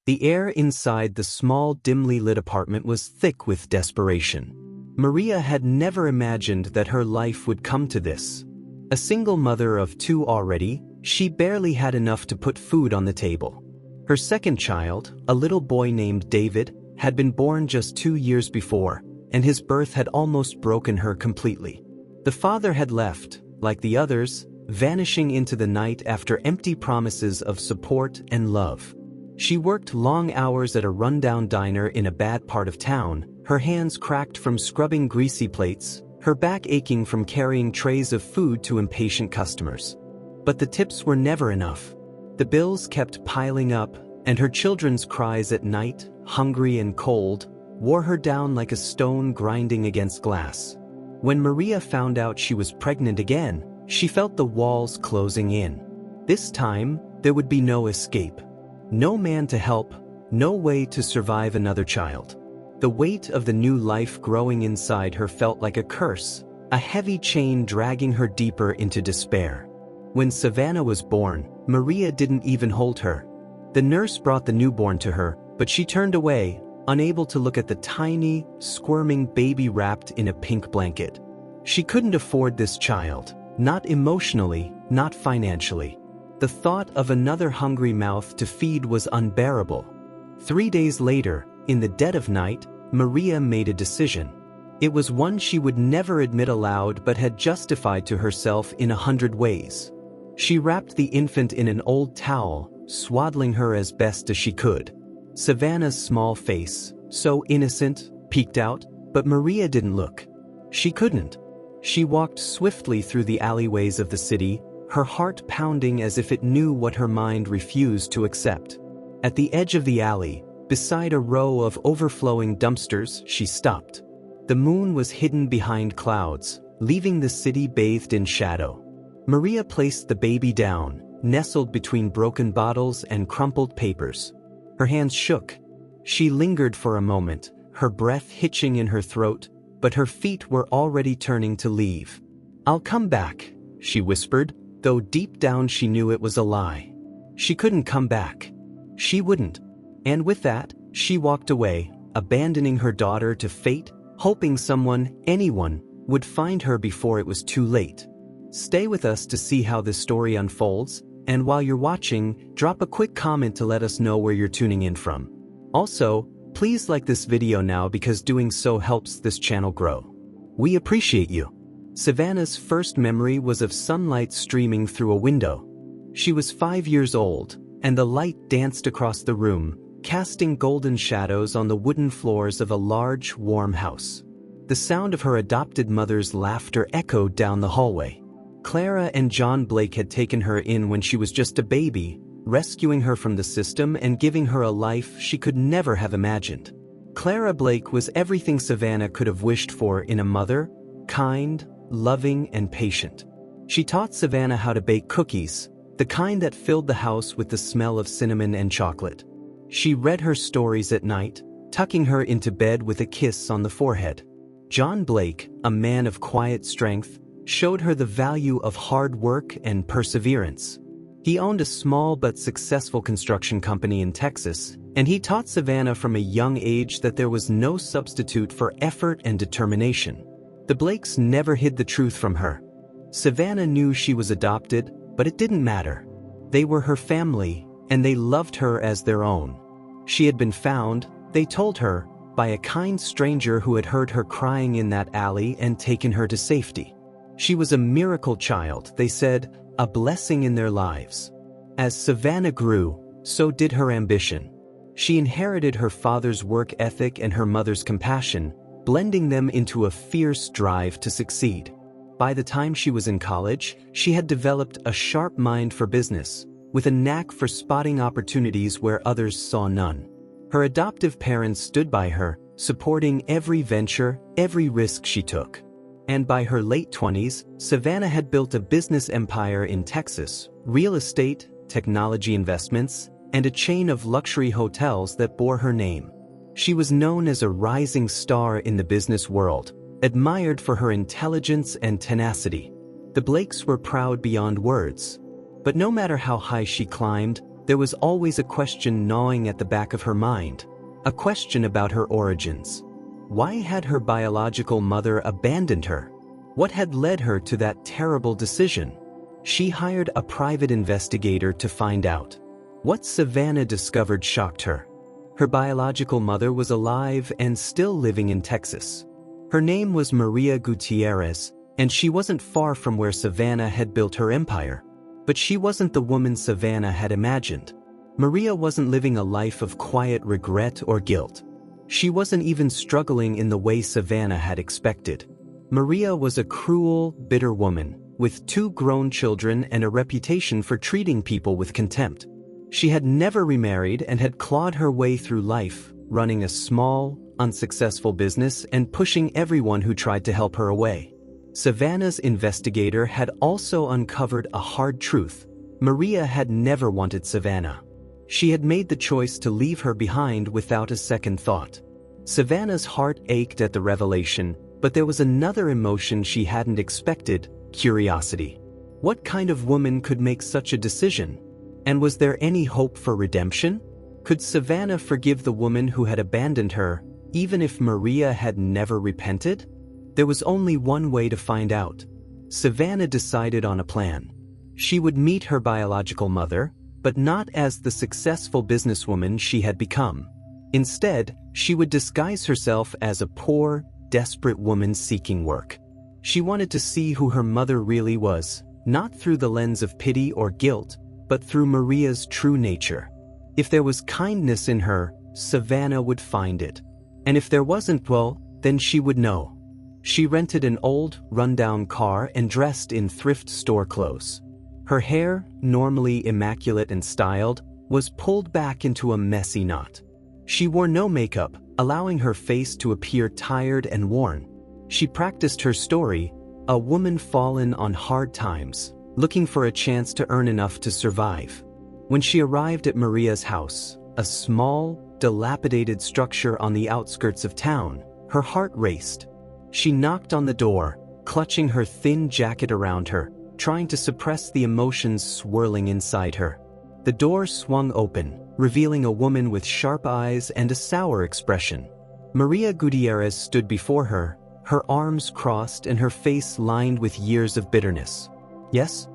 The air inside the small, dimly lit apartment was thick with desperation. Maria had never imagined that her life would come to this. A single mother of 2 already, she barely had enough to put food on the table. Her second child, a little boy named David, had been born just 2 years before, and his birth had almost broken her completely. The father had left, like the others, vanishing into the night after empty promises of support and love. She worked long hours at a rundown diner in a bad part of town, her hands cracked from scrubbing greasy plates, her back aching from carrying trays of food to impatient customers. But the tips were never enough. The bills kept piling up, and her children's cries at night, hungry and cold, wore her down like a stone grinding against glass. When Maria found out she was pregnant again, she felt the walls closing in. This time, there would be no escape. No man to help, no way to survive another child. The weight of the new life growing inside her felt like a curse, a heavy chain dragging her deeper into despair. When Savannah was born, Maria didn't even hold her. The nurse brought the newborn to her, but she turned away, unable to look at the tiny, squirming baby wrapped in a pink blanket. She couldn't afford this child, not emotionally, not financially. The thought of another hungry mouth to feed was unbearable. 3 days later, in the dead of night, Maria made a decision. It was one she would never admit aloud but had justified to herself in 100 ways. She wrapped the infant in an old towel, swaddling her as best as she could. Savannah's small face, so innocent, peeked out, but Maria didn't look. She couldn't. She walked swiftly through the alleyways of the city, her heart pounding as if it knew what her mind refused to accept. At the edge of the alley, beside a row of overflowing dumpsters, she stopped. The moon was hidden behind clouds, leaving the city bathed in shadow. Maria placed the baby down, nestled between broken bottles and crumpled papers. Her hands shook. She lingered for a moment, her breath hitching in her throat, but her feet were already turning to leave. "I'll come back," she whispered, though deep down she knew it was a lie. She couldn't come back. She wouldn't. And with that, she walked away, abandoning her daughter to fate, hoping someone, anyone, would find her before it was too late. Stay with us to see how this story unfolds, and while you're watching, drop a quick comment to let us know where you're tuning in from. Also, please like this video now because doing so helps this channel grow. We appreciate you. Savannah's first memory was of sunlight streaming through a window. She was 5 years old, and the light danced across the room, casting golden shadows on the wooden floors of a large, warm house. The sound of her adopted mother's laughter echoed down the hallway. Clara and John Blake had taken her in when she was just a baby, rescuing her from the system and giving her a life she could never have imagined. Clara Blake was everything Savannah could have wished for in a mother, kind, loving, and patient. She taught Savannah how to bake cookies, the kind that filled the house with the smell of cinnamon and chocolate. She read her stories at night, tucking her into bed with a kiss on the forehead. John Blake, a man of quiet strength, showed her the value of hard work and perseverance. He owned a small but successful construction company in Texas, and he taught Savannah from a young age that there was no substitute for effort and determination. The Blakes never hid the truth from her. Savannah knew she was adopted, but it didn't matter. They were her family, and they loved her as their own. She had been found, they told her, by a kind stranger who had heard her crying in that alley and taken her to safety. She was a miracle child, they said, a blessing in their lives. As Savannah grew, so did her ambition. She inherited her father's work ethic and her mother's compassion, blending them into a fierce drive to succeed. By the time she was in college, she had developed a sharp mind for business, with a knack for spotting opportunities where others saw none. Her adoptive parents stood by her, supporting every venture, every risk she took. And by her late 20s, Savannah had built a business empire in Texas, real estate, technology investments, and a chain of luxury hotels that bore her name. She was known as a rising star in the business world, admired for her intelligence and tenacity. The Blakes were proud beyond words. But no matter how high she climbed, there was always a question gnawing at the back of her mind. A question about her origins. Why had her biological mother abandoned her? What had led her to that terrible decision? She hired a private investigator to find out. What Savannah discovered shocked her. Her biological mother was alive and still living in Texas. Her name was Maria Gutierrez, and she wasn't far from where Savannah had built her empire. But she wasn't the woman Savannah had imagined. Maria wasn't living a life of quiet regret or guilt. She wasn't even struggling in the way Savannah had expected. Maria was a cruel, bitter woman, with 2 grown children and a reputation for treating people with contempt. She had never remarried and had clawed her way through life, running a small, unsuccessful business and pushing everyone who tried to help her away. Savannah's investigator had also uncovered a hard truth. Maria had never wanted Savannah. She had made the choice to leave her behind without a second thought. Savannah's heart ached at the revelation, but there was another emotion she hadn't expected: curiosity. What kind of woman could make such a decision? And was there any hope for redemption? Could Savannah forgive the woman who had abandoned her, even if Maria had never repented? There was only one way to find out. Savannah decided on a plan. She would meet her biological mother, but not as the successful businesswoman she had become. Instead, she would disguise herself as a poor, desperate woman seeking work. She wanted to see who her mother really was, not through the lens of pity or guilt, but through Maria's true nature. If there was kindness in her, Savannah would find it. And if there wasn't, well, then she would know. She rented an old, run-down car and dressed in thrift store clothes. Her hair, normally immaculate and styled, was pulled back into a messy knot. She wore no makeup, allowing her face to appear tired and worn. She practiced her story, a woman fallen on hard times, looking for a chance to earn enough to survive. When she arrived at Maria's house, a small, dilapidated structure on the outskirts of town, her heart raced. She knocked on the door, clutching her thin jacket around her, trying to suppress the emotions swirling inside her. The door swung open, revealing a woman with sharp eyes and a sour expression. Maria Gutierrez stood before her, her arms crossed and her face lined with years of bitterness. "Yes?"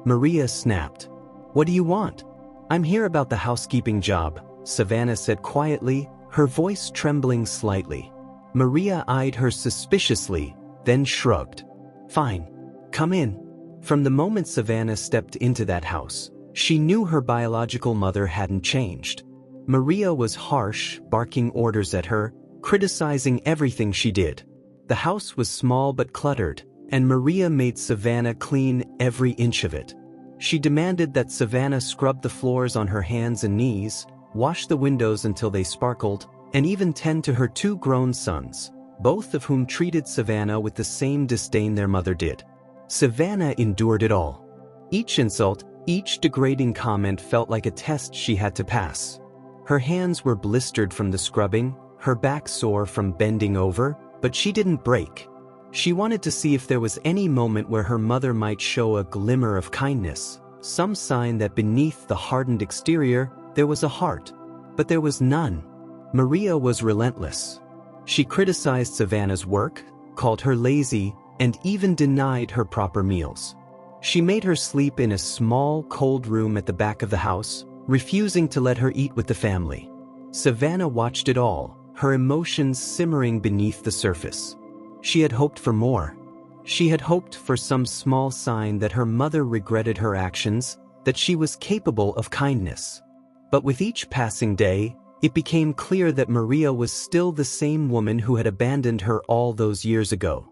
Maria snapped. "What do you want?" "I'm here about the housekeeping job," Savannah said quietly, her voice trembling slightly. Maria eyed her suspiciously, then shrugged. "Fine. Come in." From the moment Savannah stepped into that house, she knew her biological mother hadn't changed. Maria was harsh, barking orders at her, criticizing everything she did. The house was small but cluttered, and Maria made Savannah clean every inch of it. She demanded that Savannah scrub the floors on her hands and knees, wash the windows until they sparkled, and even tend to her 2 grown sons, both of whom treated Savannah with the same disdain their mother did. Savannah endured it all. Each insult, each degrading comment felt like a test she had to pass. Her hands were blistered from the scrubbing, her back sore from bending over, but she didn't break. She wanted to see if there was any moment where her mother might show a glimmer of kindness, some sign that beneath the hardened exterior, there was a heart. But there was none. Maria was relentless. She criticized Savannah's work, called her lazy, and even denied her proper meals. She made her sleep in a small, cold room at the back of the house, refusing to let her eat with the family. Savannah watched it all, her emotions simmering beneath the surface. She had hoped for more. She had hoped for some small sign that her mother regretted her actions, that she was capable of kindness. But with each passing day, it became clear that Maria was still the same woman who had abandoned her all those years ago.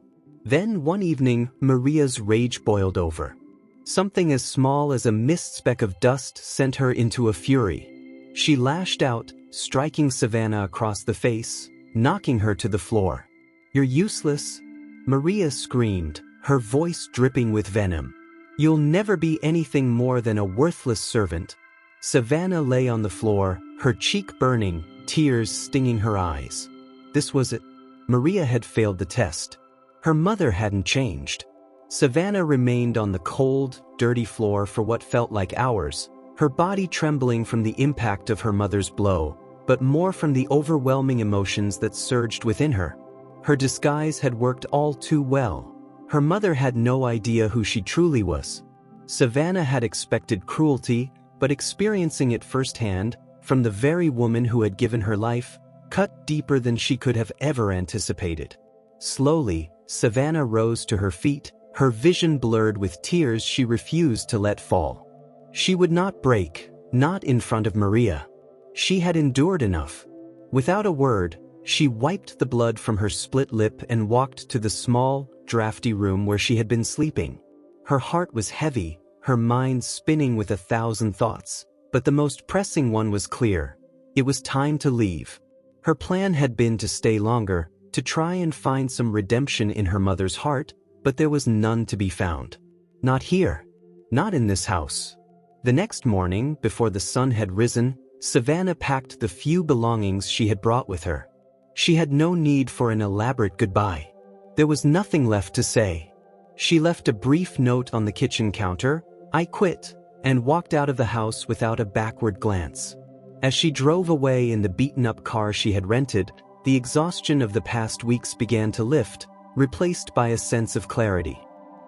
Then one evening, Maria's rage boiled over. Something as small as a mist speck of dust sent her into a fury. She lashed out, striking Savannah across the face, knocking her to the floor. "You're useless," Maria screamed, her voice dripping with venom. "You'll never be anything more than a worthless servant." Savannah lay on the floor, her cheek burning, tears stinging her eyes. This was it. Maria had failed the test. Her mother hadn't changed. Savannah remained on the cold, dirty floor for what felt like hours, her body trembling from the impact of her mother's blow, but more from the overwhelming emotions that surged within her. Her disguise had worked all too well. Her mother had no idea who she truly was. Savannah had expected cruelty, but experiencing it firsthand, from the very woman who had given her life, cut deeper than she could have ever anticipated. Slowly, Savannah rose to her feet, her vision blurred with tears she refused to let fall. She would not break, not in front of Maria. She had endured enough. Without a word, she wiped the blood from her split lip and walked to the small, drafty room where she had been sleeping. Her heart was heavy, her mind spinning with 1,000 thoughts, but the most pressing one was clear. It was time to leave. Her plan had been to stay longer, to try and find some redemption in her mother's heart, but there was none to be found. Not here. Not in this house. The next morning, before the sun had risen, Savannah packed the few belongings she had brought with her. She had no need for an elaborate goodbye. There was nothing left to say. She left a brief note on the kitchen counter, "I quit," and walked out of the house without a backward glance. As she drove away in the beaten-up car she had rented, the exhaustion of the past weeks began to lift, replaced by a sense of clarity.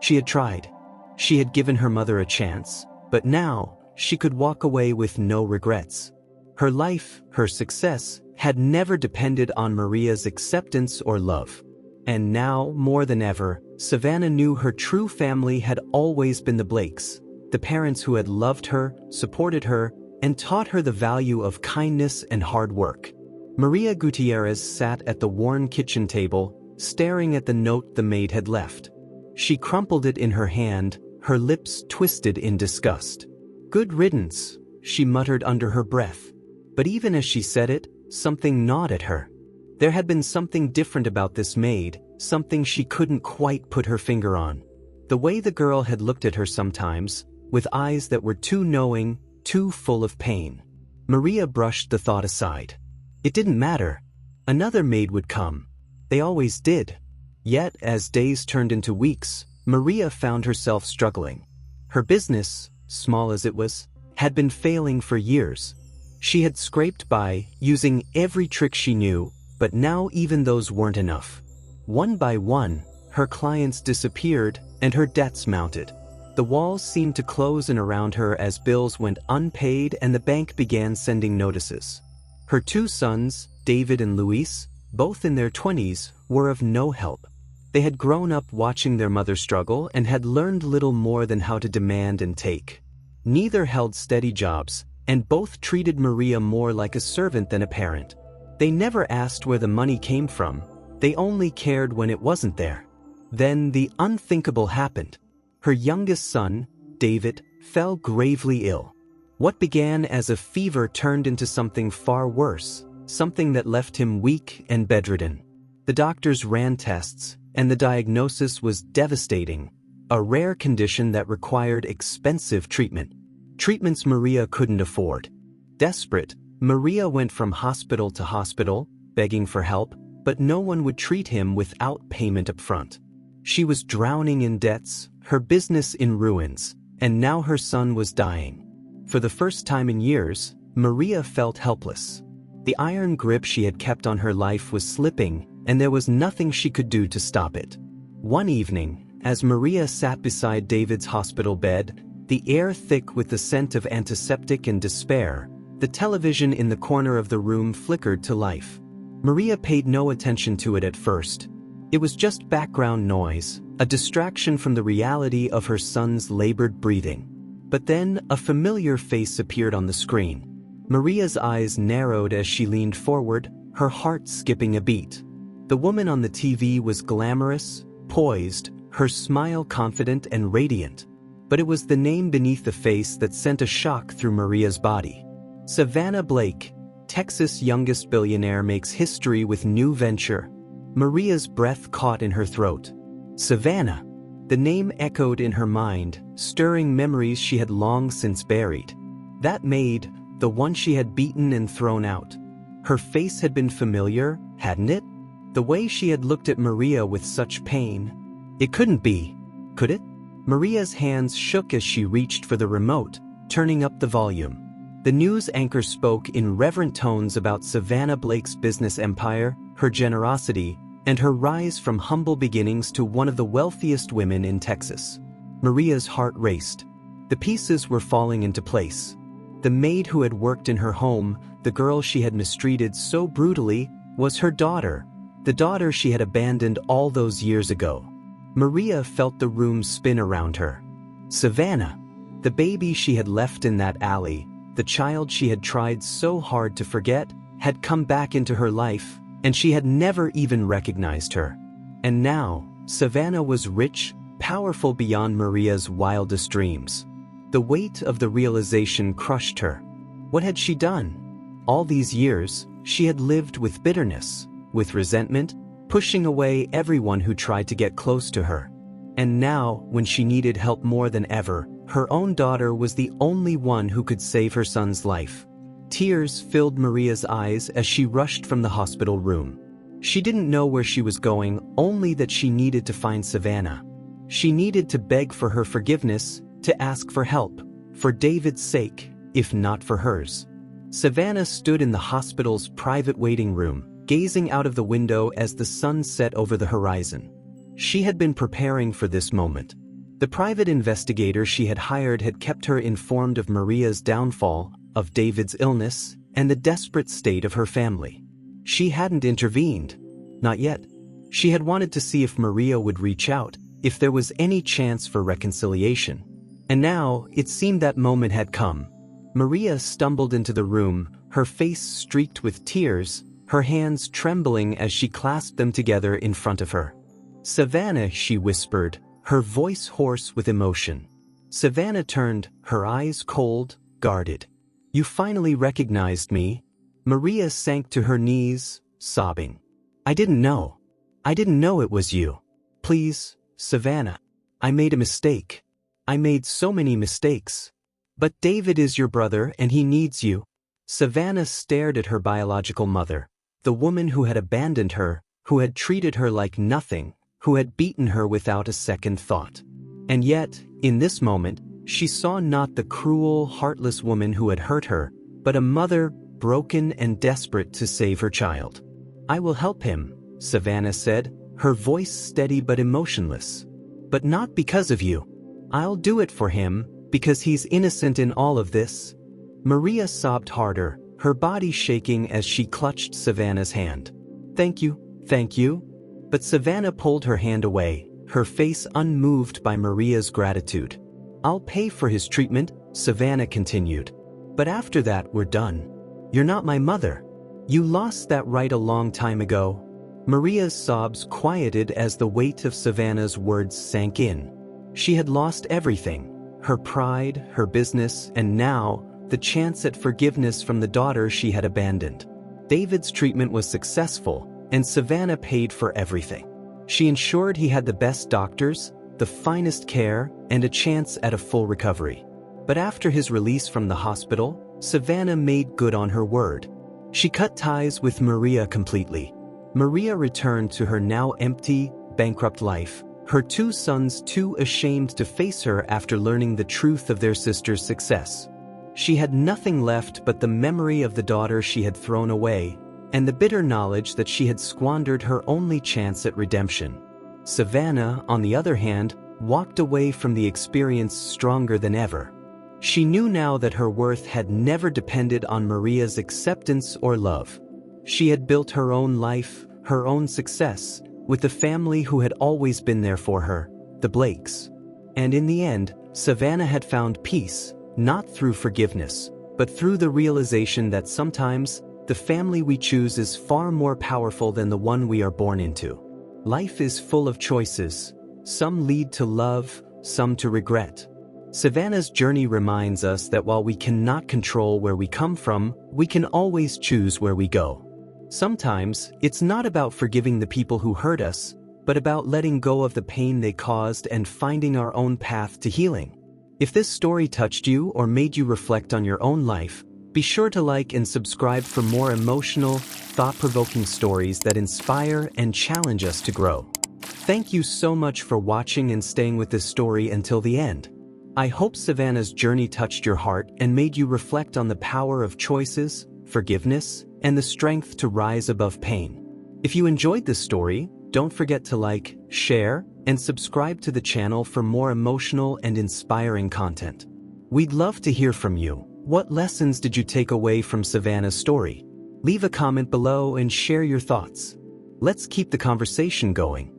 She had tried. She had given her mother a chance, but now, she could walk away with no regrets. Her life, her success, had never depended on Maria's acceptance or love. And now, more than ever, Savannah knew her true family had always been the Blakes, the parents who had loved her, supported her, and taught her the value of kindness and hard work. Maria Gutierrez sat at the worn kitchen table, staring at the note the maid had left. She crumpled it in her hand, her lips twisted in disgust. "Good riddance," she muttered under her breath. But even as she said it, something gnawed at her. There had been something different about this maid, something she couldn't quite put her finger on. The way the girl had looked at her sometimes, with eyes that were too knowing, too full of pain. Maria brushed the thought aside. It didn't matter. Another maid would come. They always did. Yet, as days turned into weeks, Maria found herself struggling. Her business, small as it was, had been failing for years. She had scraped by, using every trick she knew, but now even those weren't enough. One by one, her clients disappeared and her debts mounted. The walls seemed to close in around her as bills went unpaid and the bank began sending notices. Her two sons, David and Luis, both in their 20s, were of no help. They had grown up watching their mother struggle and had learned little more than how to demand and take. Neither held steady jobs, and both treated Maria more like a servant than a parent. They never asked where the money came from, they only cared when it wasn't there. Then the unthinkable happened. Her youngest son, David, fell gravely ill. What began as a fever turned into something far worse, something that left him weak and bedridden. The doctors ran tests, and the diagnosis was devastating, a rare condition that required expensive treatment. Treatments Maria couldn't afford. Desperate, Maria went from hospital to hospital, begging for help, but no one would treat him without payment up front. She was drowning in debts, her business in ruins, and now her son was dying. For the first time in years, Maria felt helpless. The iron grip she had kept on her life was slipping, and there was nothing she could do to stop it. One evening, as Maria sat beside David's hospital bed, the air thick with the scent of antiseptic and despair, the television in the corner of the room flickered to life. Maria paid no attention to it at first. It was just background noise, a distraction from the reality of her son's labored breathing. But then, a familiar face appeared on the screen. Maria's eyes narrowed as she leaned forward, her heart skipping a beat. The woman on the TV was glamorous, poised, her smile confident and radiant. But it was the name beneath the face that sent a shock through Maria's body. Savannah Blake, Texas' youngest billionaire, makes history with new venture. Maria's breath caught in her throat. Savannah. The name echoed in her mind, stirring memories she had long since buried. That maid, the one she had beaten and thrown out. Her face had been familiar, hadn't it? The way she had looked at Maria with such pain. It couldn't be, could it? Maria's hands shook as she reached for the remote, turning up the volume. The news anchor spoke in reverent tones about Savannah Blake's business empire, her generosity, and her rise from humble beginnings to one of the wealthiest women in Texas. Maria's heart raced. The pieces were falling into place. The maid who had worked in her home, the girl she had mistreated so brutally, was her daughter, the daughter she had abandoned all those years ago. Maria felt the room spin around her. Savannah, the baby she had left in that alley, the child she had tried so hard to forget, had come back into her life, and she had never even recognized her. And now, Savannah was rich, powerful beyond Maria's wildest dreams. The weight of the realization crushed her. What had she done? All these years, she had lived with bitterness, with resentment, pushing away everyone who tried to get close to her. And now, when she needed help more than ever, her own daughter was the only one who could save her son's life. Tears filled Maria's eyes as she rushed from the hospital room. She didn't know where she was going, only that she needed to find Savannah. She needed to beg for her forgiveness, to ask for help, for David's sake, if not for hers. Savannah stood in the hospital's private waiting room, gazing out of the window as the sun set over the horizon. She had been preparing for this moment. The private investigator she had hired had kept her informed of Maria's downfall, of David's illness, and the desperate state of her family. She hadn't intervened. Not yet. She had wanted to see if Maria would reach out, if there was any chance for reconciliation. And now, it seemed that moment had come. Maria stumbled into the room, her face streaked with tears, her hands trembling as she clasped them together in front of her. "Savannah," she whispered, her voice hoarse with emotion. Savannah turned, her eyes cold, guarded. "You finally recognized me." Maria sank to her knees, sobbing. I didn't know it was you. Please, Savannah. I made a mistake. I made so many mistakes. But David is your brother and he needs you." Savannah stared at her biological mother, the woman who had abandoned her, who had treated her like nothing, who had beaten her without a second thought. And yet, in this moment, she saw not the cruel, heartless woman who had hurt her, but a mother, broken and desperate to save her child. "I will help him," Savannah said, her voice steady but emotionless. "But not because of you. I'll do it for him, because he's innocent in all of this." Maria sobbed harder, her body shaking as she clutched Savannah's hand. Thank you. But Savannah pulled her hand away, her face unmoved by Maria's gratitude. "I'll pay for his treatment," Savannah continued. "But after that, we're done. You're not my mother. You lost that right a long time ago." Maria's sobs quieted as the weight of Savannah's words sank in. She had lost everything, her pride, her business, and now, the chance at forgiveness from the daughter she had abandoned. David's treatment was successful, and Savannah paid for everything. She ensured he had the best doctors, the finest care, and a chance at a full recovery. But after his release from the hospital, Savannah made good on her word. She cut ties with Maria completely. Maria returned to her now empty, bankrupt life, her two sons too ashamed to face her after learning the truth of their sister's success. She had nothing left but the memory of the daughter she had thrown away, and the bitter knowledge that she had squandered her only chance at redemption. Savannah, on the other hand, walked away from the experience stronger than ever. She knew now that her worth had never depended on Maria's acceptance or love. She had built her own life, her own success, with the family who had always been there for her, the Blakes. And in the end, Savannah had found peace, not through forgiveness, but through the realization that sometimes, the family we choose is far more powerful than the one we are born into. Life is full of choices. Some lead to love, some to regret. Savannah's journey reminds us that while we cannot control where we come from, we can always choose where we go. Sometimes, it's not about forgiving the people who hurt us, but about letting go of the pain they caused and finding our own path to healing. If this story touched you or made you reflect on your own life, be sure to like and subscribe for more emotional, thought-provoking stories that inspire and challenge us to grow. Thank you so much for watching and staying with this story until the end. I hope Savannah's journey touched your heart and made you reflect on the power of choices, forgiveness, and the strength to rise above pain. If you enjoyed this story, don't forget to like, share, and subscribe to the channel for more emotional and inspiring content. We'd love to hear from you. What lessons did you take away from Savannah's story? Leave a comment below and share your thoughts. Let's keep the conversation going.